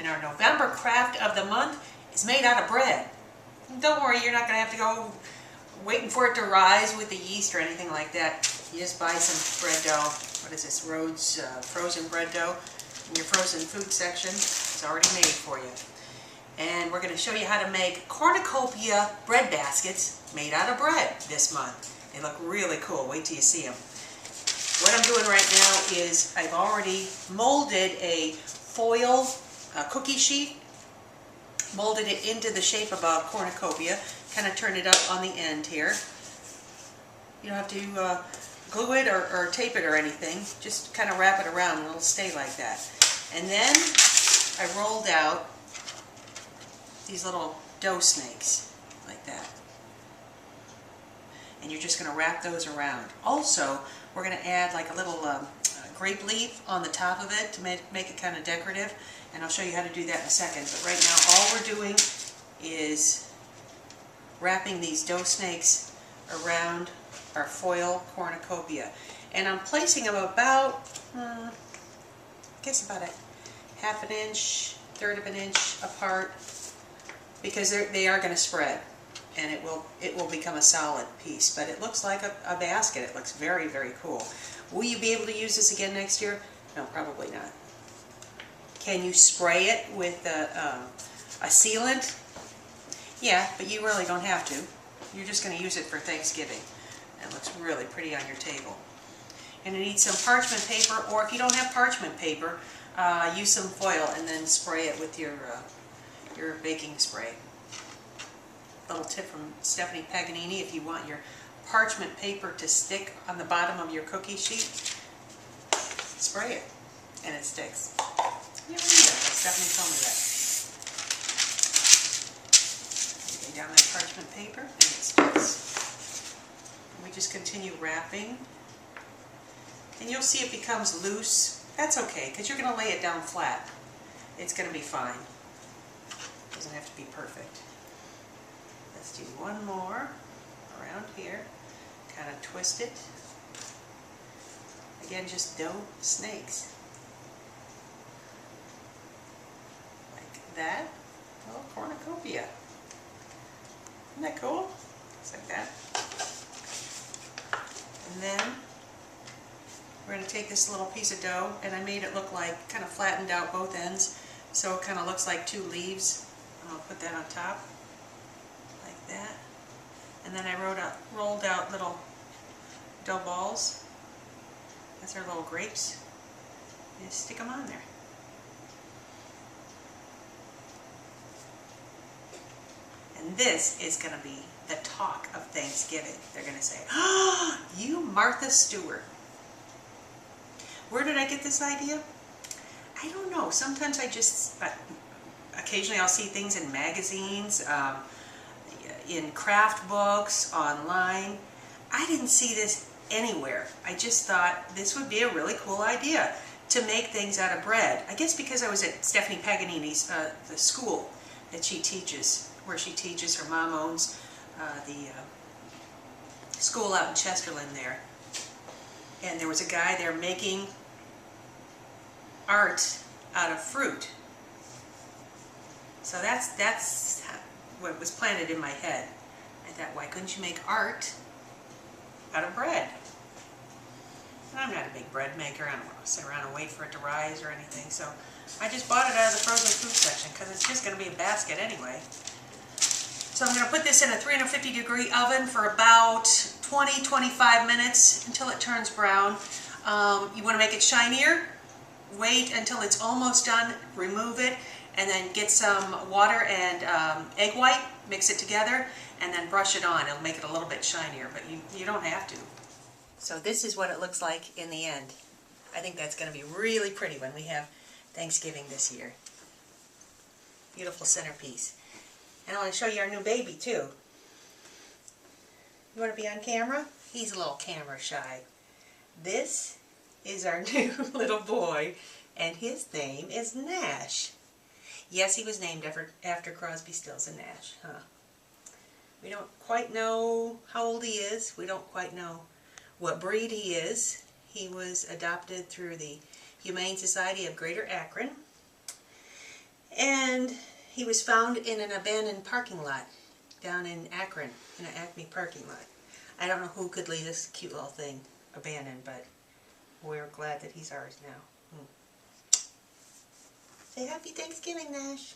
And our November craft of the month is made out of bread. Don't worry, you're not going to have to go waiting for it to rise with the yeast or anything like that. You just buy some bread dough. What is this? Rhodes frozen bread dough in your frozen food section. It's already made for you. And we're going to show you how to make Cornucopia Bread Baskets made out of bread this month. They look really cool. Wait till you see them. What I'm doing right now is I've already molded a foil cookie sheet, molded it into the shape of a cornucopia, kind of turn it up on the end here. You don't have to glue it or tape it or anything, just kind of wrap it around and it'll stay like that. And then I rolled out these little dough snakes like that. And you're just going to wrap those around. Also, we're going to add like a little grape leaf on the top of it to make it kind of decorative. And I'll show you how to do that in a second. But right now all we're doing is wrapping these dough snakes around our foil cornucopia. And I'm placing them about, I guess about a half an inch, third of an inch apart, because they are going to spread. And it will become a solid piece. But it looks like a basket. It looks very, very cool. Will you be able to use this again next year? No, probably not. Can you spray it with a sealant? Yeah, but you really don't have to. You're just going to use it for Thanksgiving. It looks really pretty on your table. And it needs some parchment paper, or if you don't have parchment paper, use some foil and then spray it with your baking spray. Little tip from Stephanie Paganini: if you want your parchment paper to stick on the bottom of your cookie sheet, spray it and it sticks. You don't need that. Stephanie told me that. You lay down that parchment paper and it sticks. And we just continue wrapping. And you'll see it becomes loose. That's okay, because you're going to lay it down flat. It's going to be fine. It doesn't have to be perfect. Let's do one more around here. Kind of twist it. Again, just dough snakes. Like that. A little cornucopia. Isn't that cool? Just like that. And then we're going to take this little piece of dough, and I made it look like, kind of flattened out both ends, so it kind of looks like two leaves. I'm going to put that on top. That, and then I rolled out little dough balls. That's our little grapes. And just stick them on there. And this is going to be the talk of Thanksgiving. They're going to say, "Oh, you Martha Stewart. Where did I get this idea?" I don't know. Sometimes I just, occasionally I'll see things in magazines, in craft books, online. I didn't see this anywhere. I just thought this would be a really cool idea to make things out of bread. I guess because I was at Stephanie Paganini's, the school that she teaches, where she teaches. Her mom owns the school out in Chesterland there. And there was a guy there making art out of fruit. So that's what was planted in my head. I thought, why couldn't you make art out of bread? And I'm not a big bread maker. I don't want to sit around and wait for it to rise or anything. So I just bought it out of the frozen food section because it's just going to be a basket anyway. So I'm going to put this in a 350-degree oven for about 20-25 minutes until it turns brown. You want to make it shinier? Wait until it's almost done, remove it, and then get some water and egg white, mix it together, and then brush it on. It'll make it a little bit shinier, but you don't have to. So this is what it looks like in the end. I think that's going to be really pretty when we have Thanksgiving this year. Beautiful centerpiece. And I want to show you our new baby too. You want to be on camera? He's a little camera shy. This is our new little boy, and his name is Nash. Yes, he was named after Crosby, Stills, and Nash. Huh? We don't quite know how old he is. We don't quite know what breed he is. He was adopted through the Humane Society of Greater Akron. And he was found in an abandoned parking lot down in Akron, in an Acme parking lot. I don't know who could leave this cute little thing abandoned, but we're glad that he's ours now. Say Happy Thanksgiving, Nash.